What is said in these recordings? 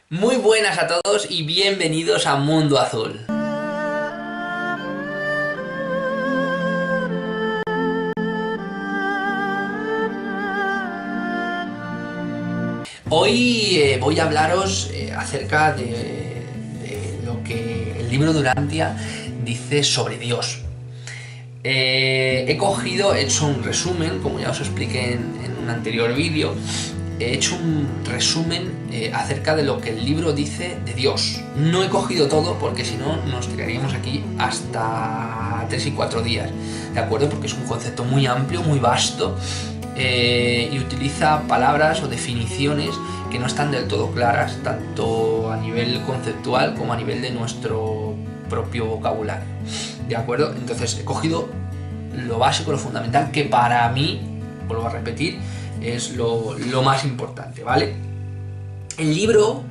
Muy buenas a todos y bienvenidos a Mundo Azul. Hoy voy a hablaros acerca de lo que el libro de Urantia dice sobre Dios. He hecho un resumen, como ya os expliqué en un anterior vídeo. He hecho un resumen acerca de lo que el libro dice de Dios. No he cogido todo porque si no nos tiraríamos aquí hasta 3 y 4 días, ¿de acuerdo? Porque es un concepto muy amplio, muy vasto y utiliza palabras o definiciones que no están del todo claras, tanto a nivel conceptual como a nivel de nuestro propio vocabulario, ¿de acuerdo? Entonces he cogido lo básico, lo fundamental, que para mí, vuelvo a repetir, es lo más importante, ¿vale? El libro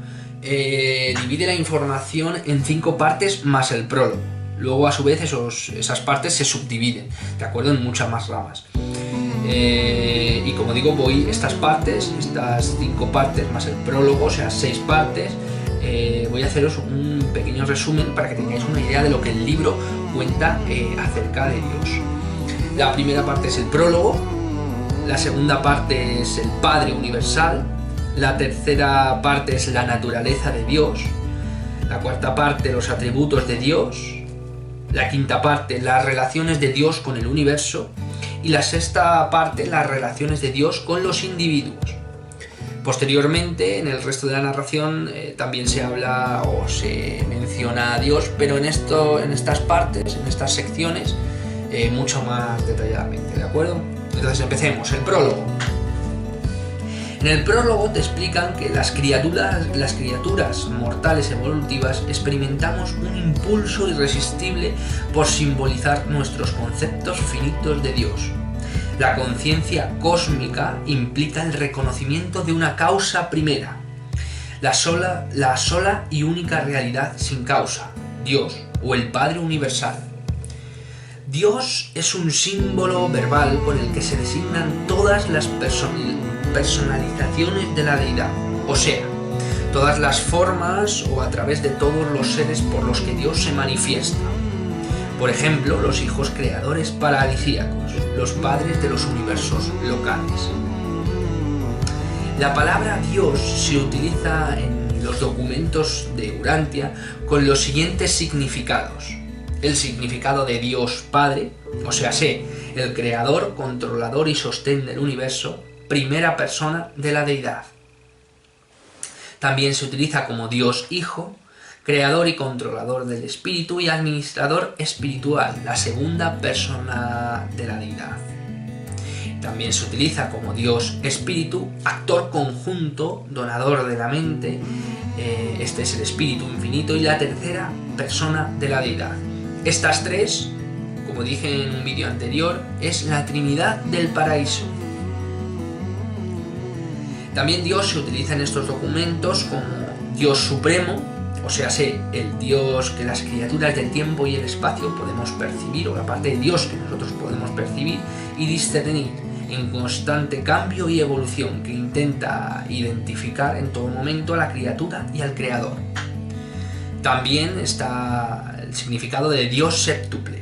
divide la información en 5 partes más el prólogo. Luego, a su vez, esas partes se subdividen, ¿de acuerdo? En muchas más ramas. Y como digo, estas 5 partes más el prólogo, o sea, 6 partes, voy a haceros un pequeño resumen para que tengáis una idea de lo que el libro cuenta acerca de Dios. La primera parte es el prólogo. La segunda parte es el Padre Universal, la tercera parte es la naturaleza de Dios, la cuarta parte los atributos de Dios, la quinta parte las relaciones de Dios con el universo y la sexta parte las relaciones de Dios con los individuos. Posteriormente, en el resto de la narración también se habla o se menciona a Dios, pero en estas partes, en estas secciones, mucho más detalladamente, ¿de acuerdo? Entonces empecemos, el prólogo. En el prólogo te explican que las criaturas mortales evolutivas experimentamos un impulso irresistible por simbolizar nuestros conceptos finitos de Dios. La conciencia cósmica implica el reconocimiento de una causa primera, la sola y única realidad sin causa, Dios o el Padre Universal. Dios es un símbolo verbal con el que se designan todas las personalizaciones de la deidad, o sea, todas las formas o a través de todos los seres por los que Dios se manifiesta. Por ejemplo, los hijos creadores paradisíacos, los padres de los universos locales. La palabra Dios se utiliza en los documentos de Urantia con los siguientes significados. El significado de Dios Padre, o sea, el creador, controlador y sostén del universo, primera persona de la deidad. También se utiliza como Dios Hijo, creador y controlador del espíritu y administrador espiritual, la segunda persona de la deidad. También se utiliza como Dios Espíritu, actor conjunto, donador de la mente, este es el espíritu infinito y la tercera persona de la deidad. Estas 3, como dije en un vídeo anterior, es la Trinidad del Paraíso. También Dios se utiliza en estos documentos como Dios Supremo, o sea, el Dios que las criaturas del tiempo y el espacio podemos percibir, o la parte de Dios que nosotros podemos percibir y discernir, en constante cambio y evolución, que intenta identificar en todo momento a la criatura y al Creador. También está el significado de Dios séptuple,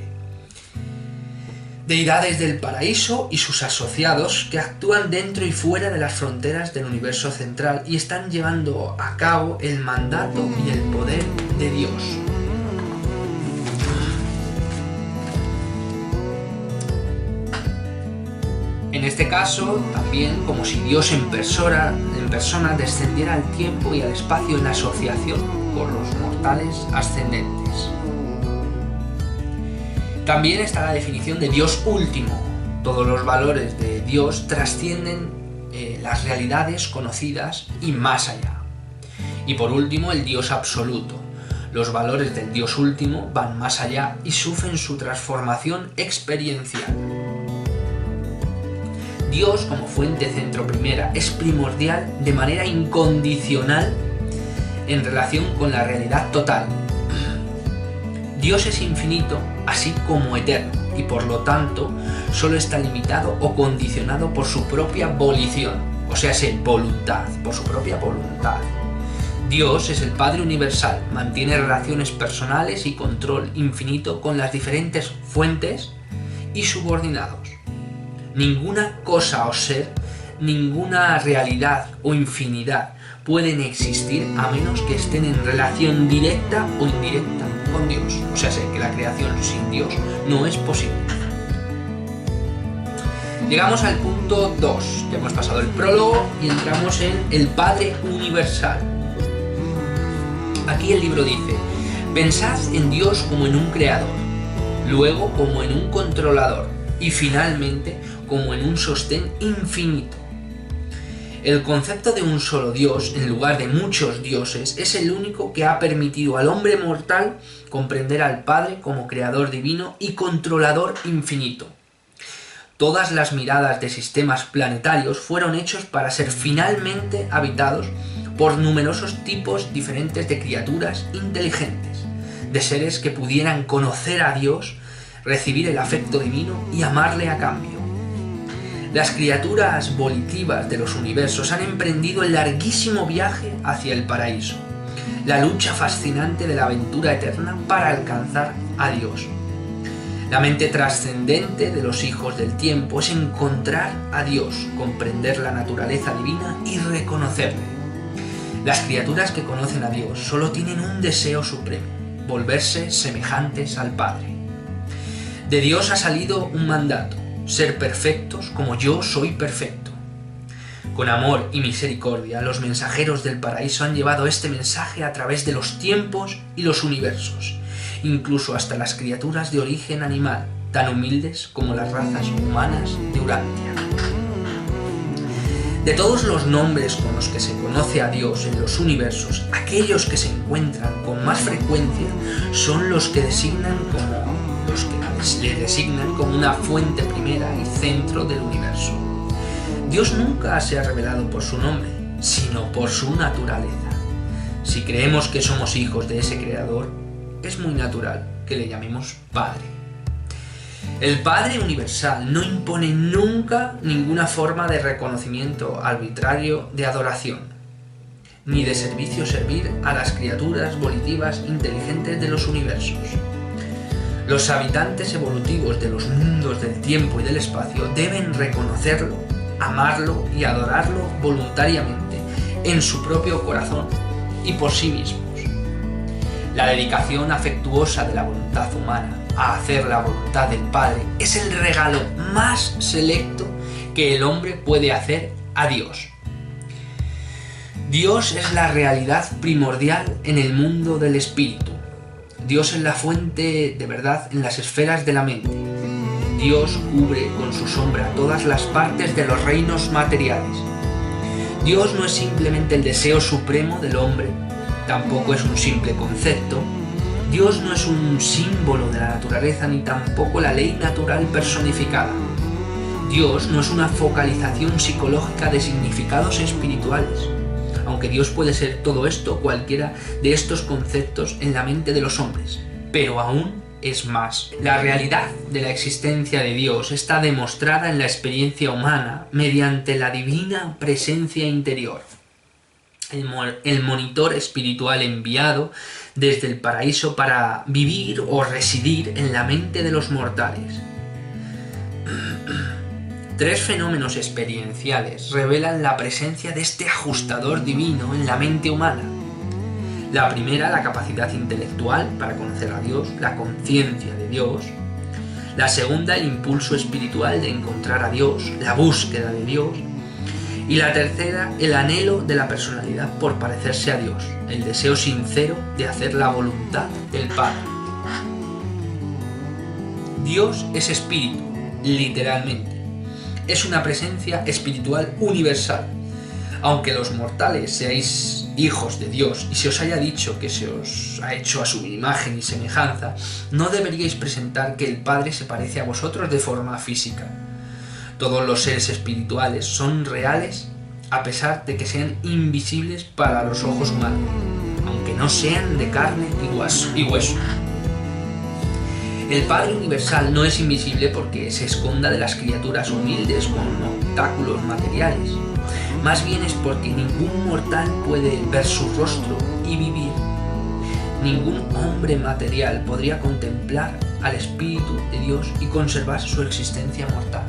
deidades del paraíso y sus asociados que actúan dentro y fuera de las fronteras del universo central y están llevando a cabo el mandato y el poder de Dios. En este caso, también como si Dios en persona descendiera al tiempo y al espacio en asociación con los mortales ascendentes. También está la definición de Dios último. Todos los valores de Dios trascienden las realidades conocidas y más allá. Y por último, el Dios absoluto. Los valores del Dios último van más allá y sufren su transformación experiencial. Dios, como fuente centro primera, es primordial de manera incondicional en relación con la realidad total. Dios es infinito, así como eterno, y por lo tanto solo está limitado o condicionado por su propia volición, o sea, voluntad, por su propia voluntad. Dios es el Padre universal, mantiene relaciones personales y control infinito con las diferentes fuentes y subordinados. Ninguna cosa o ser, ninguna realidad o infinidad pueden existir a menos que estén en relación directa o indirecta con Dios. O sea, sé que la creación sin Dios no es posible. Llegamos al punto 2, ya hemos pasado el prólogo y entramos en el Padre universal. Aquí el libro dice: pensad en Dios como en un creador, luego como en un controlador y finalmente como en un sostén infinito. El concepto de un solo Dios en lugar de muchos dioses es el único que ha permitido al hombre mortal comprender al Padre como creador divino y controlador infinito. Todas las miradas de sistemas planetarios fueron hechos para ser finalmente habitados por numerosos tipos diferentes de criaturas inteligentes, de seres que pudieran conocer a Dios, recibir el afecto divino y amarle a cambio. Las criaturas volitivas de los universos han emprendido el larguísimo viaje hacia el paraíso, la lucha fascinante de la aventura eterna para alcanzar a Dios. La mente trascendente de los hijos del tiempo es encontrar a Dios, comprender la naturaleza divina y reconocerle. Las criaturas que conocen a Dios solo tienen un deseo supremo: volverse semejantes al Padre. De Dios ha salido un mandato: ser perfectos como yo soy perfecto. Con amor y misericordia, los mensajeros del paraíso han llevado este mensaje a través de los tiempos y los universos, incluso hasta las criaturas de origen animal, tan humildes como las razas humanas de Urantia. De todos los nombres con los que se conoce a Dios en los universos, aquellos que se encuentran con más frecuencia son los que le designan como una fuente primera y centro del universo. Dios nunca se ha revelado por su nombre, sino por su naturaleza. Si creemos que somos hijos de ese Creador, es muy natural que le llamemos Padre. El Padre universal no impone nunca ninguna forma de reconocimiento arbitrario de adoración, ni de servir a las criaturas volitivas inteligentes de los universos. Los habitantes evolutivos de los mundos del tiempo y del espacio deben reconocerlo, amarlo y adorarlo voluntariamente en su propio corazón y por sí mismos. La dedicación afectuosa de la voluntad humana a hacer la voluntad del Padre es el regalo más selecto que el hombre puede hacer a Dios. Dios es la realidad primordial en el mundo del espíritu. Dios es la fuente de verdad en las esferas de la mente. Dios cubre con su sombra todas las partes de los reinos materiales. Dios no es simplemente el deseo supremo del hombre, tampoco es un simple concepto. Dios no es un símbolo de la naturaleza ni tampoco la ley natural personificada. Dios no es una focalización psicológica de significados espirituales, aunque Dios puede ser todo esto, cualquiera de estos conceptos en la mente de los hombres, pero aún es más. La realidad de la existencia de Dios está demostrada en la experiencia humana mediante la divina presencia interior. El monitor espiritual enviado desde el paraíso para vivir o residir en la mente de los mortales. Tres fenómenos experienciales revelan la presencia de este ajustador divino en la mente humana. La primera, la capacidad intelectual para conocer a Dios, la conciencia de Dios. La segunda, el impulso espiritual de encontrar a Dios, la búsqueda de Dios. Y la tercera, el anhelo de la personalidad por parecerse a Dios, el deseo sincero de hacer la voluntad del Padre. Dios es espíritu, literalmente. Es una presencia espiritual universal. Aunque los mortales seáis hijos de Dios y se os haya dicho que se os ha hecho a su imagen y semejanza, no deberíais presentar que el Padre se parece a vosotros de forma física. Todos los seres espirituales son reales a pesar de que sean invisibles para los ojos humanos, aunque no sean de carne y hueso. El Padre universal no es invisible porque se esconda de las criaturas humildes con obstáculos materiales. más bien es porque ningún mortal puede ver su rostro y vivir. Ningún hombre material podría contemplar al Espíritu de Dios y conservar su existencia mortal.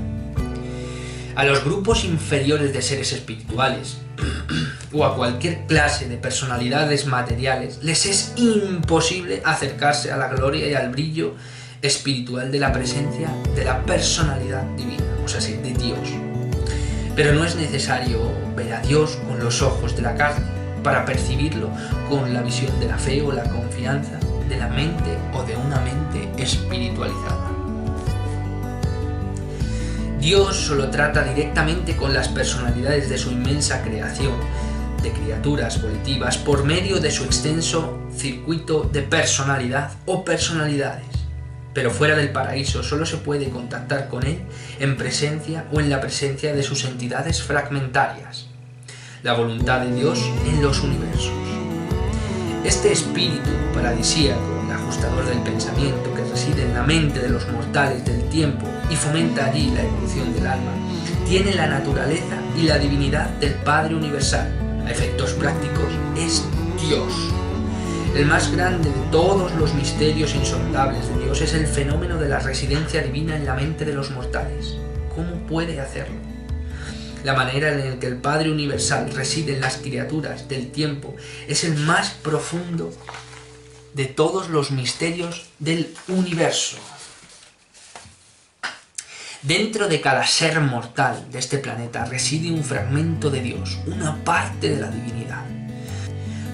A los grupos inferiores de seres espirituales o a cualquier clase de personalidades materiales les es imposible acercarse a la gloria y al brillo espiritual de la presencia de la personalidad divina, o sea, de Dios. Pero no es necesario ver a Dios con los ojos de la carne para percibirlo con la visión de la fe o la confianza de la mente o de una mente espiritualizada. Dios solo trata directamente con las personalidades de su inmensa creación de criaturas volitivas por medio de su extenso circuito de personalidad o personalidades. Pero fuera del paraíso solo se puede contactar con él en presencia o en la presencia de sus entidades fragmentarias, la voluntad de Dios en los universos. Este espíritu paradisíaco, el ajustador del pensamiento que reside en la mente de los mortales del tiempo y fomenta allí la evolución del alma, tiene la naturaleza y la divinidad del Padre Universal. A efectos prácticos es Dios. El más grande de todos los misterios insondables de Dios es el fenómeno de la residencia divina en la mente de los mortales. ¿Cómo puede hacerlo? La manera en la que el Padre Universal reside en las criaturas del tiempo es el más profundo de todos los misterios del universo. Dentro de cada ser mortal de este planeta reside un fragmento de Dios, una parte de la divinidad.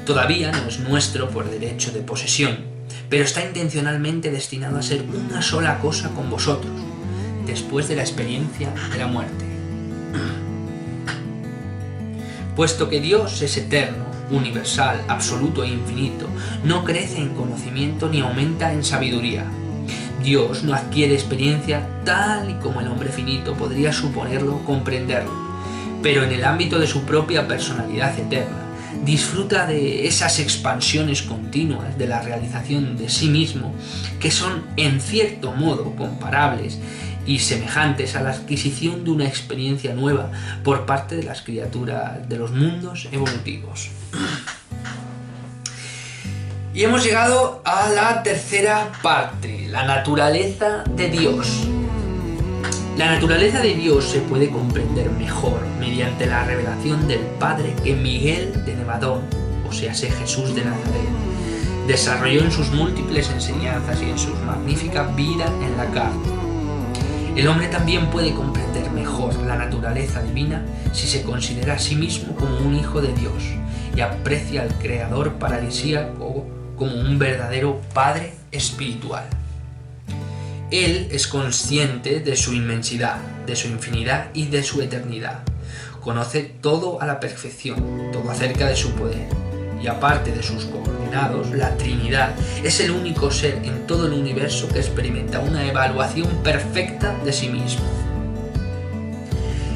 Todavía no es nuestro por derecho de posesión, pero está intencionalmente destinado a ser una sola cosa con vosotros, después de la experiencia de la muerte. Puesto que Dios es eterno, universal, absoluto e infinito, no crece en conocimiento ni aumenta en sabiduría. Dios no adquiere experiencia tal y como el hombre finito podría suponerlo o comprenderlo, pero en el ámbito de su propia personalidad eterna, disfruta de esas expansiones continuas de la realización de sí mismo que son en cierto modo comparables y semejantes a la adquisición de una experiencia nueva por parte de las criaturas de los mundos evolutivos. Y hemos llegado a la tercera parte, la naturaleza de Dios. La naturaleza de Dios se puede comprender mejor mediante la revelación del Padre que Miguel de Nevadón, o sea, Jesús de Nazaret, desarrolló en sus múltiples enseñanzas y en su magnífica vida en la carne. El hombre también puede comprender mejor la naturaleza divina si se considera a sí mismo como un hijo de Dios y aprecia al Creador paradisíaco como un verdadero Padre espiritual. Él es consciente de su inmensidad, de su infinidad y de su eternidad. Conoce todo a la perfección, todo acerca de su poder. Y aparte de sus coordinados, la Trinidad es el único ser en todo el universo que experimenta una evaluación perfecta de sí mismo.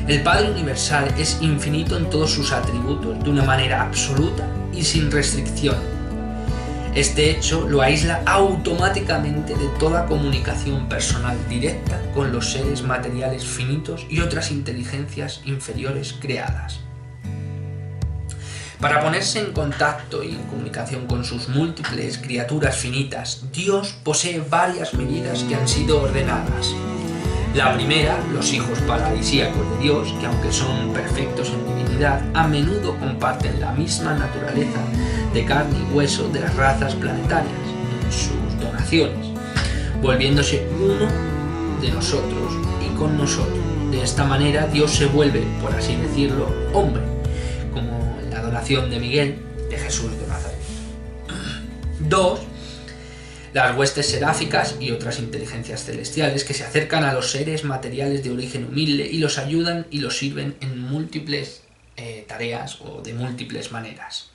El Padre Universal es infinito en todos sus atributos, de una manera absoluta y sin restricción. Este hecho lo aísla automáticamente de toda comunicación personal directa con los seres materiales finitos y otras inteligencias inferiores creadas. Para ponerse en contacto y en comunicación con sus múltiples criaturas finitas, Dios posee varias medidas que han sido ordenadas. La primera, los hijos paradisíacos de Dios, que aunque son perfectos en divinidad, a menudo comparten la misma naturaleza de carne y hueso de las razas planetarias en sus donaciones, volviéndose uno de nosotros y con nosotros. De esta manera Dios se vuelve, por así decirlo, hombre, como en la donación de Miguel de Jesús de Nazaret. 2. Las huestes seráficas y otras inteligencias celestiales que se acercan a los seres materiales de origen humilde y los ayudan y los sirven en múltiples tareas o de múltiples maneras.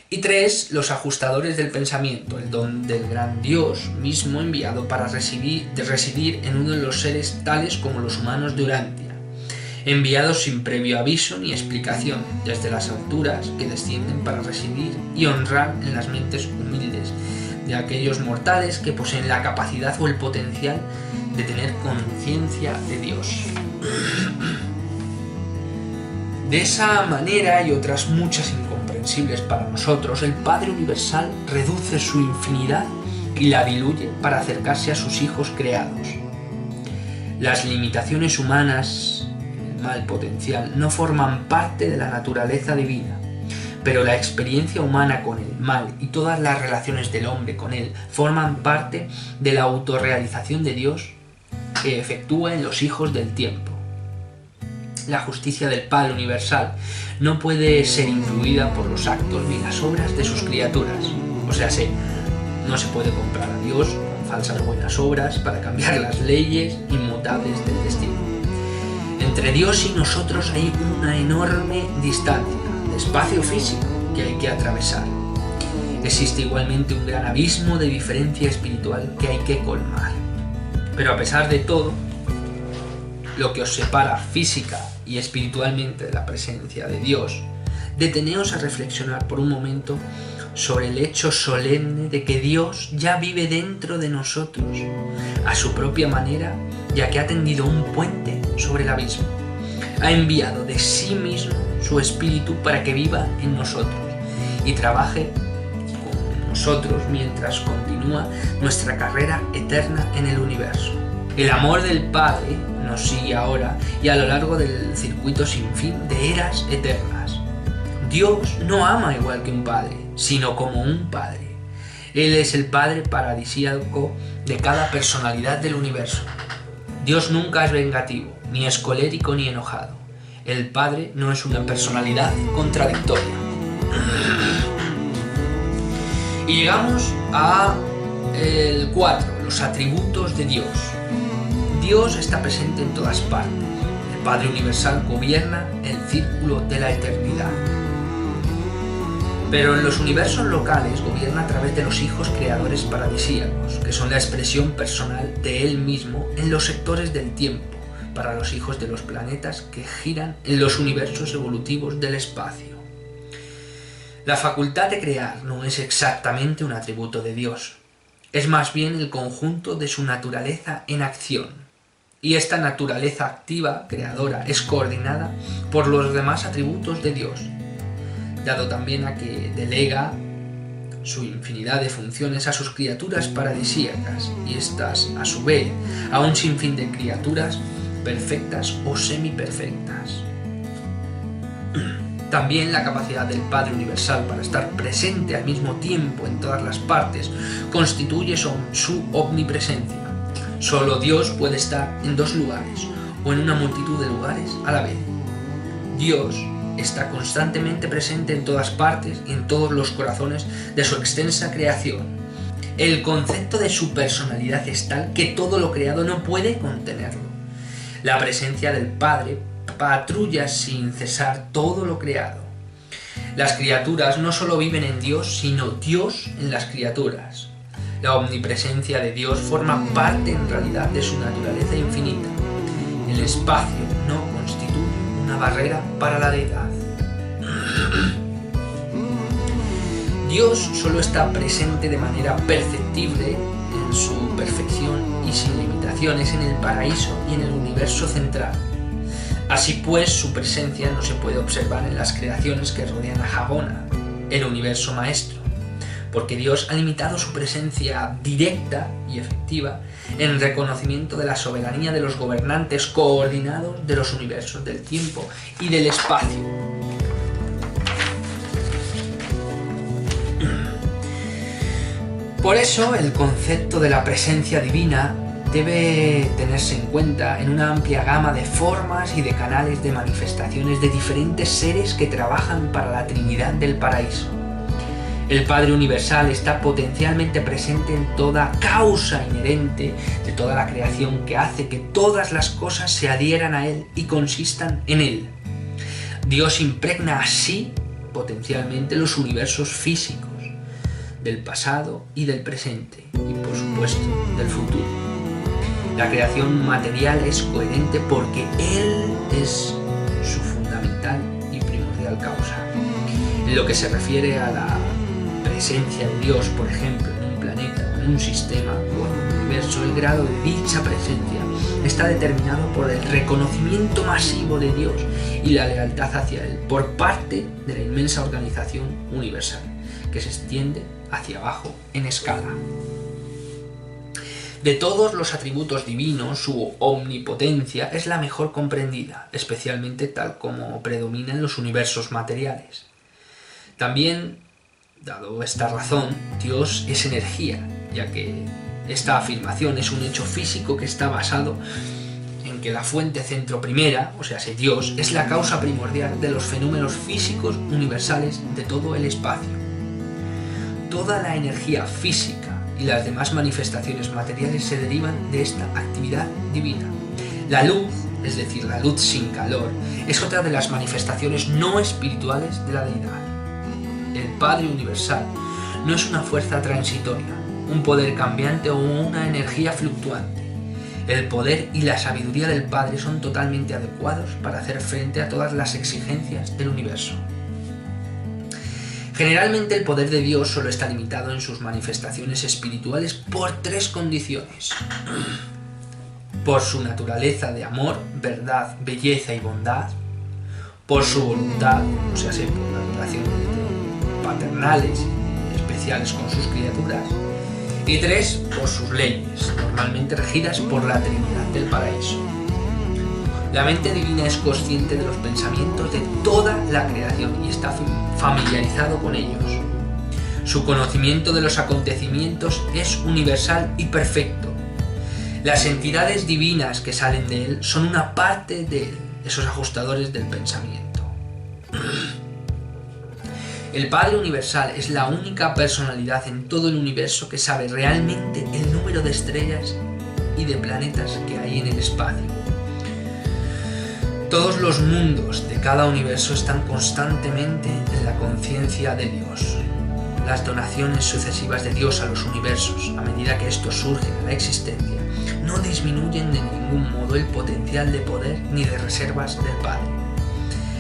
Y 3. Los ajustadores del pensamiento, el don del gran Dios mismo enviado para residir en uno de los seres tales como los humanos de Urantia, enviados sin previo aviso ni explicación desde las alturas que descienden para residir y honrar en las mentes humildes de aquellos mortales que poseen la capacidad o el potencial de tener conciencia de Dios. De esa manera y otras muchas incomprensibles para nosotros, el Padre Universal reduce su infinidad y la diluye para acercarse a sus hijos creados. Las limitaciones humanas, el mal potencial, no forman parte de la naturaleza divina, pero la experiencia humana con el mal y todas las relaciones del hombre con él forman parte de la autorrealización de Dios que efectúa en los hijos del tiempo. La justicia del Padre Universal no puede ser influida por los actos ni las obras de sus criaturas. O sea, no se puede comprar a Dios con falsas buenas obras para cambiar las leyes inmutables del destino. Entre Dios y nosotros hay una enorme distancia, de espacio físico que hay que atravesar. Existe igualmente un gran abismo de diferencia espiritual que hay que colmar. Pero a pesar de todo, lo que os separa física y espiritualmente de la presencia de Dios, deteneos a reflexionar por un momento sobre el hecho solemne de que Dios ya vive dentro de nosotros, a su propia manera, ya que ha tendido un puente sobre el abismo. Ha enviado de sí mismo su Espíritu para que viva en nosotros y trabaje con nosotros mientras continúa nuestra carrera eterna en el universo. El amor del Padre nos sigue ahora y a lo largo del circuito sin fin de eras eternas. Dios no ama igual que un padre, sino como un padre. Él es el Padre paradisíaco de cada personalidad del universo. Dios nunca es vengativo, ni es colérico ni enojado. El Padre no es una personalidad contradictoria. Y llegamos a el 4, los atributos de Dios. Dios está presente en todas partes. El Padre Universal gobierna el círculo de la eternidad. Pero en los universos locales gobierna a través de los hijos creadores paradisíacos, que son la expresión personal de Él mismo en los sectores del tiempo, para los hijos de los planetas que giran en los universos evolutivos del espacio. La facultad de crear no es exactamente un atributo de Dios, es más bien el conjunto de su naturaleza en acción. Y esta naturaleza activa, creadora, es coordinada por los demás atributos de Dios, dado también a que delega su infinidad de funciones a sus criaturas paradisíacas, y estas, a su vez, a un sinfín de criaturas perfectas o semiperfectas. También la capacidad del Padre Universal para estar presente al mismo tiempo en todas las partes constituye su omnipresencia. Solo Dios puede estar en 2 lugares o en una multitud de lugares a la vez. Dios está constantemente presente en todas partes y en todos los corazones de su extensa creación. El concepto de su personalidad es tal que todo lo creado no puede contenerlo. La presencia del Padre patrulla sin cesar todo lo creado. Las criaturas no solo viven en Dios, sino Dios en las criaturas. La omnipresencia de Dios forma parte en realidad de su naturaleza infinita. El espacio no constituye una barrera para la deidad. Dios solo está presente de manera perceptible en su perfección y sin limitaciones en el paraíso y en el universo central. Así pues, su presencia no se puede observar en las creaciones que rodean a Jabona, el universo maestro, porque Dios ha limitado su presencia directa y efectiva en reconocimiento de la soberanía de los gobernantes coordinados de los universos del tiempo y del espacio. Por eso, el concepto de la presencia divina debe tenerse en cuenta en una amplia gama de formas y de canales de manifestaciones de diferentes seres que trabajan para la Trinidad del Paraíso. El Padre Universal está potencialmente presente en toda causa inherente de toda la creación que hace que todas las cosas se adhieran a Él y consistan en Él. Dios impregna así potencialmente los universos físicos del pasado y del presente y, por supuesto, del futuro. La creación material es coherente porque Él es su fundamental y primordial causa. En lo que se refiere a la presencia de Dios, por ejemplo, en un planeta, en un sistema o en un universo, el grado de dicha presencia está determinado por el reconocimiento masivo de Dios y la lealtad hacia Él por parte de la inmensa organización universal, que se extiende hacia abajo en escala. De todos los atributos divinos, su omnipotencia es la mejor comprendida, especialmente tal como predomina en los universos materiales. También, dado esta razón, Dios es energía, ya que esta afirmación es un hecho físico que está basado en que la fuente centro primera, o sea, Dios, es la causa primordial de los fenómenos físicos universales de todo el espacio. Toda la energía física y las demás manifestaciones materiales se derivan de esta actividad divina. La luz, es decir, la luz sin calor, es otra de las manifestaciones no espirituales de la deidad. El Padre Universal no es una fuerza transitoria, un poder cambiante o una energía fluctuante. El poder y la sabiduría del Padre son totalmente adecuados para hacer frente a todas las exigencias del universo. Generalmente el poder de Dios solo está limitado en sus manifestaciones espirituales por tres condiciones: por su naturaleza de amor, verdad, belleza y bondad; por su voluntad, o sea, por las relaciones paternales y especiales con sus criaturas; y tres, por sus leyes, normalmente regidas por la Trinidad del Paraíso. La mente divina es consciente de los pensamientos de toda la creación y está familiarizado con ellos. Su conocimiento de los acontecimientos es universal y perfecto. Las entidades divinas que salen de él son una parte de él, esos ajustadores del pensamiento. El Padre Universal es la única personalidad en todo el universo que sabe realmente el número de estrellas y de planetas que hay en el espacio. Todos los mundos de cada universo están constantemente en la conciencia de Dios. Las donaciones sucesivas de Dios a los universos, a medida que estos surgen a la existencia, no disminuyen de ningún modo el potencial de poder ni de reservas del Padre.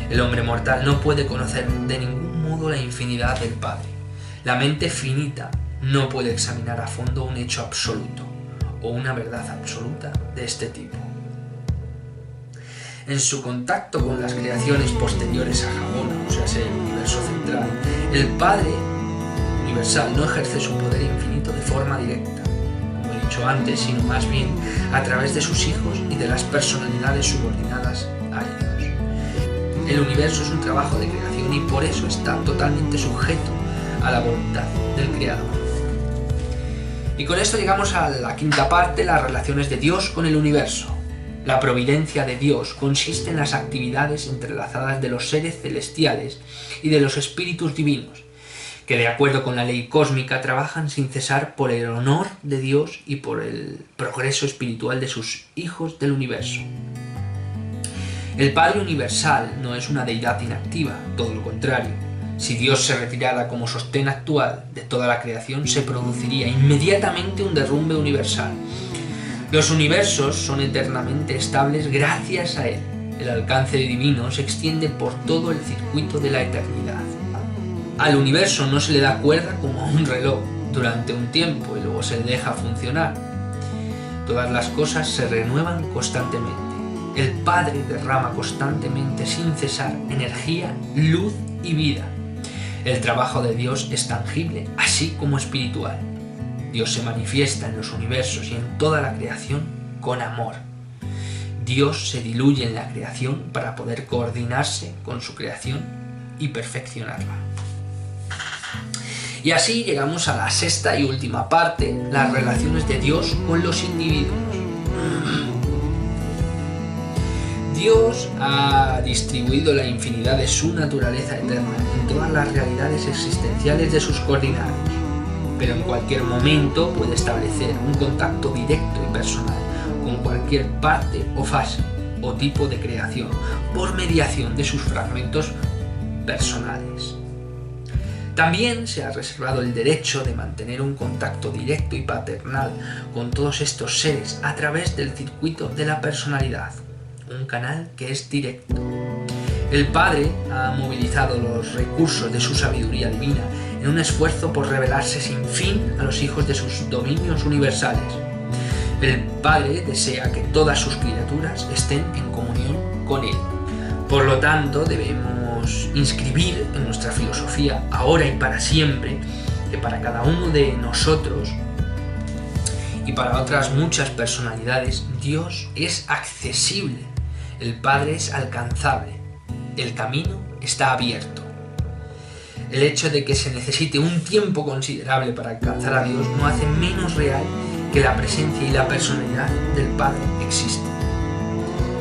El hombre mortal no puede conocer de ningún modo la infinidad del Padre. La mente finita no puede examinar a fondo un hecho absoluto o una verdad absoluta de este tipo. En su contacto con las creaciones posteriores a Jabona, o sea, el universo central, el Padre Universal no ejerce su poder infinito de forma directa, como he dicho antes, sino más bien a través de sus hijos y de las personalidades subordinadas a ellos. El universo es un trabajo de creación y por eso está totalmente sujeto a la voluntad del Creador. Y con esto llegamos a la quinta parte, las relaciones de Dios con el universo. La providencia de Dios consiste en las actividades entrelazadas de los seres celestiales y de los espíritus divinos, que de acuerdo con la ley cósmica trabajan sin cesar por el honor de Dios y por el progreso espiritual de sus hijos del universo. El Padre Universal no es una deidad inactiva, todo lo contrario. Si Dios se retirara como sostén actual de toda la creación, se produciría inmediatamente un derrumbe universal. Los universos son eternamente estables gracias a Él. El alcance divino se extiende por todo el circuito de la eternidad. Al universo no se le da cuerda como a un reloj durante un tiempo y luego se deja funcionar. Todas las cosas se renuevan constantemente. El Padre derrama constantemente sin cesar energía, luz y vida. El trabajo de Dios es tangible, así como espiritual. Dios se manifiesta en los universos y en toda la creación con amor. Dios se diluye en la creación para poder coordinarse con su creación y perfeccionarla. Y así llegamos a la sexta y última parte, las relaciones de Dios con los individuos. Dios ha distribuido la infinidad de su naturaleza eterna en todas las realidades existenciales de sus coordinados, pero en cualquier momento puede establecer un contacto directo y personal con cualquier parte o fase o tipo de creación por mediación de sus fragmentos personales. También se ha reservado el derecho de mantener un contacto directo y paternal con todos estos seres a través del circuito de la personalidad, un canal que es directo. El Padre ha movilizado los recursos de su sabiduría divina en un esfuerzo por revelarse sin fin a los hijos de sus dominios universales. El Padre desea que todas sus criaturas estén en comunión con Él. Por lo tanto, debemos inscribir en nuestra filosofía, ahora y para siempre, que para cada uno de nosotros y para otras muchas personalidades, Dios es accesible, el Padre es alcanzable, el camino está abierto. El hecho de que se necesite un tiempo considerable para alcanzar a Dios no hace menos real que la presencia y la personalidad del Padre existen.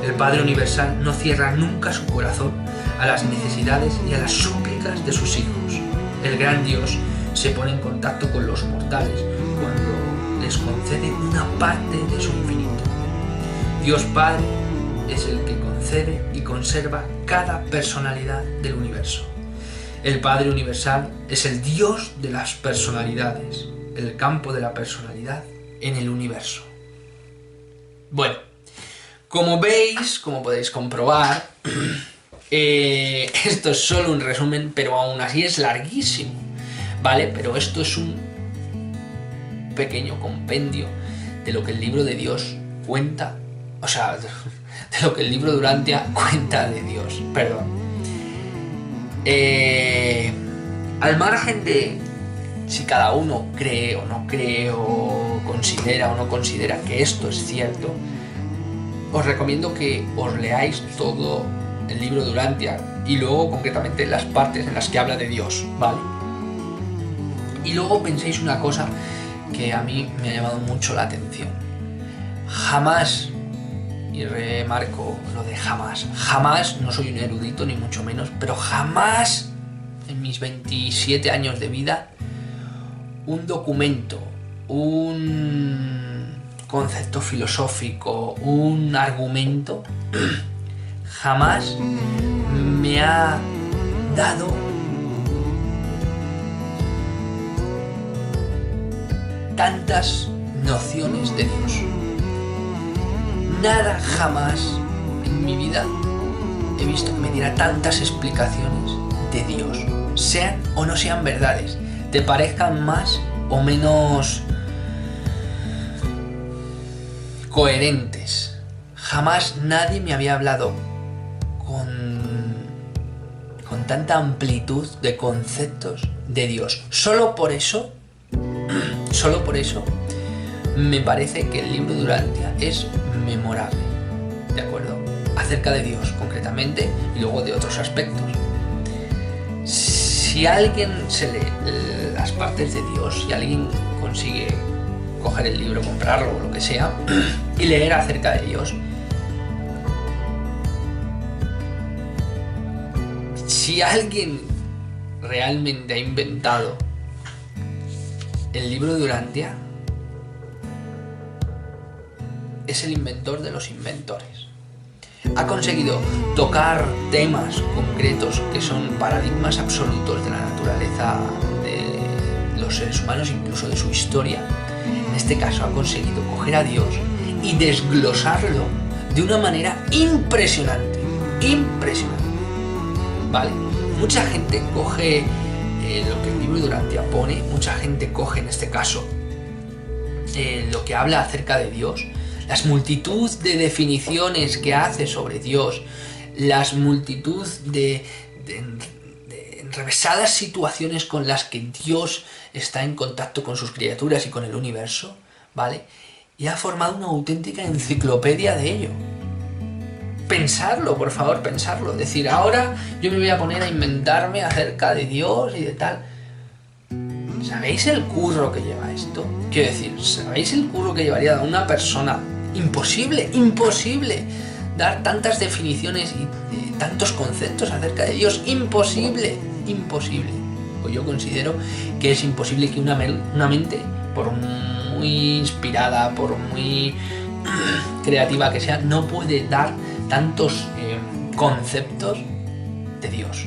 El Padre Universal no cierra nunca su corazón a las necesidades y a las súplicas de sus hijos. El gran Dios se pone en contacto con los mortales cuando les concede una parte de su infinito. Dios Padre es el que concede y conserva cada personalidad del universo. El Padre Universal es el Dios de las personalidades, el campo de la personalidad en el universo. Bueno, como veis, como podéis comprobar, esto es solo un resumen, pero aún así es larguísimo, ¿vale? Pero esto es un pequeño compendio de lo que el libro de Dios cuenta, o sea, de lo que el libro Durantia cuenta de Dios, perdón. Al margen de si cada uno cree o no cree, o considera o no considera que esto es cierto, os recomiendo que os leáis todo el libro Durantia y luego concretamente las partes en las que habla de Dios, ¿vale? Y luego penséis una cosa que a mí me ha llamado mucho la atención. Jamás, y remarco lo de jamás, no soy un erudito ni mucho menos, pero jamás en mis 27 años de vida un documento, un concepto filosófico, un argumento, jamás me ha dado tantas nociones de Dios. Nada jamás en mi vida he visto que me diera tantas explicaciones de Dios, sean o no sean verdades, te parezcan más o menos coherentes. Jamás nadie me había hablado con tanta amplitud de conceptos de Dios. Solo por eso me parece que el libro Durantia es memorable, ¿de acuerdo? Acerca de Dios concretamente y luego de otros aspectos. Si alguien se lee las partes de Dios, si alguien consigue coger el libro, comprarlo o lo que sea y leer acerca de Dios, si alguien realmente ha inventado el libro Durantia, es el inventor de los inventores. Ha conseguido tocar temas concretos que son paradigmas absolutos de la naturaleza de los seres humanos, incluso de su historia. En este caso ha conseguido coger a Dios y desglosarlo de una manera impresionante, ¿vale? Mucha gente coge lo que el libro Durantia pone, mucha gente coge en este caso lo que habla acerca de Dios, las multitud de definiciones que hace sobre Dios, las multitud de enrevesadas situaciones con las que Dios está en contacto con sus criaturas y con el universo, ¿vale? Y ha formado una auténtica enciclopedia de ello. Pensarlo, por favor, pensarlo. Decir, ahora yo me voy a poner a inventarme acerca de Dios y de tal. ¿Sabéis el curro que lleva esto? Quiero decir, ¿sabéis el curro que llevaría a una persona? Imposible dar tantas definiciones y tantos conceptos acerca de Dios. Imposible. Pues yo considero que es imposible que una mente, por muy inspirada, por muy creativa que sea, no puede dar tantos conceptos de Dios,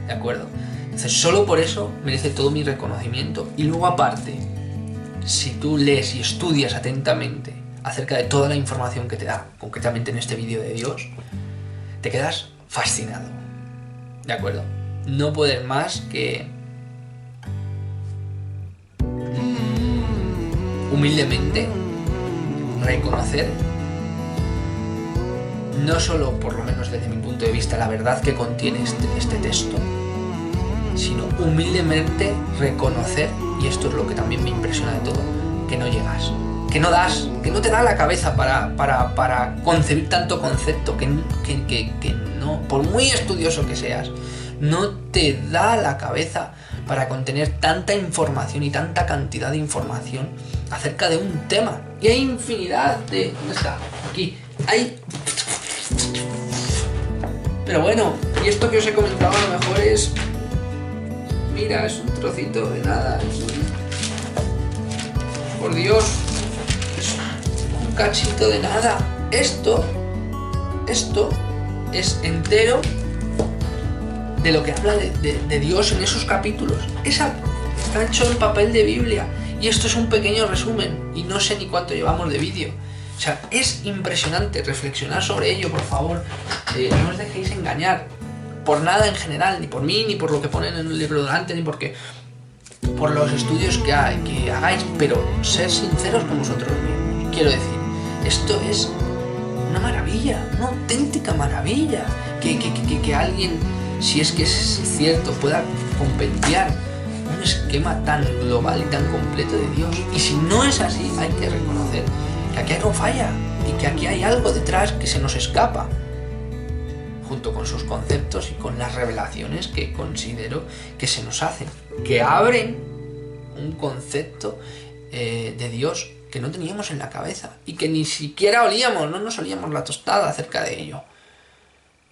¿de acuerdo? Entonces solo por eso merece todo mi reconocimiento. Y luego aparte, si tú lees y estudias atentamente acerca de toda la información que te da, concretamente en este vídeo de Dios, te quedas fascinado, ¿de acuerdo? No puedes más que humildemente reconocer, no solo, por lo menos desde mi punto de vista, la verdad que contiene este texto, sino humildemente reconocer, y esto es lo que también me impresiona de todo, que no llegas, que no das, que no te da la cabeza para concebir tanto concepto, que no, por muy estudioso que seas, no te da la cabeza para contener tanta información y tanta cantidad de información acerca de un tema. Y hay infinidad de... ¿Dónde está? Aquí. Hay... Pero bueno, y esto que os he comentado a lo mejor es... Mira, es un trocito de nada. Por Dios, es un cachito de nada. Esto es entero de lo que habla de Dios en esos capítulos. Está hecho en papel de Biblia. Y esto es un pequeño resumen. Y no sé ni cuánto llevamos de vídeo. O sea, es impresionante. Reflexionar sobre ello, por favor. No os dejéis engañar. Por nada en general. Ni por mí, ni por lo que ponen en el libro delante, ni porque... por los estudios que hagáis. Pero ser sinceros con vosotros mismos. Quiero decir, esto es una maravilla. Una auténtica maravilla. Que alguien... si es que es cierto, pueda compendiar un esquema tan global y tan completo de Dios. Y si no es así, hay que reconocer que aquí algo falla y que aquí hay algo detrás que se nos escapa, junto con sus conceptos y con las revelaciones que considero que se nos hacen, que abren un concepto de Dios que no teníamos en la cabeza y que ni siquiera olíamos, no nos olíamos la tostada acerca de ello.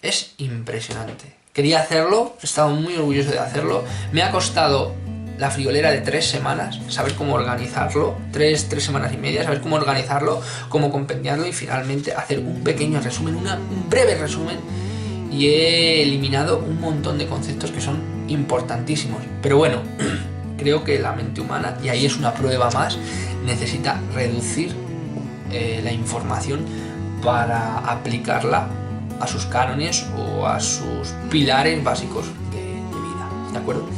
Es impresionante. Quería hacerlo, he estado muy orgulloso de hacerlo. Me ha costado la friolera de 3 semanas, saber cómo organizarlo, 3 semanas y media, saber cómo organizarlo, cómo compendiarlo y finalmente hacer un pequeño resumen, un breve resumen. Y he eliminado un montón de conceptos que son importantísimos. Pero bueno, creo que la mente humana, y ahí es una prueba más, necesita reducir la información para aplicarla a sus cánones o a sus pilares básicos de vida, ¿de acuerdo?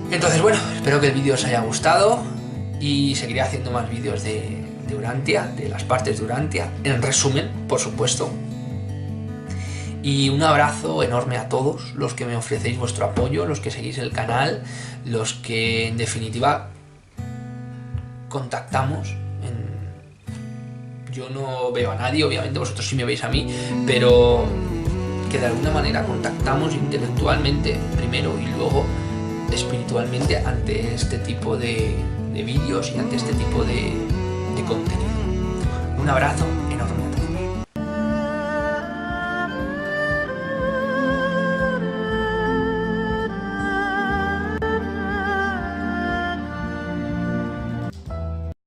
Entonces, bueno, espero que el vídeo os haya gustado y seguiré haciendo más vídeos de Urantia, de las partes de Urantia, en resumen, por supuesto. Y un abrazo enorme a todos los que me ofrecéis vuestro apoyo, los que seguís el canal, los que en definitiva contactamos. Yo no veo a nadie, obviamente vosotros sí me veis a mí, pero que de alguna manera contactamos intelectualmente primero y luego espiritualmente ante este tipo de vídeos y ante este tipo de contenido. Un abrazo.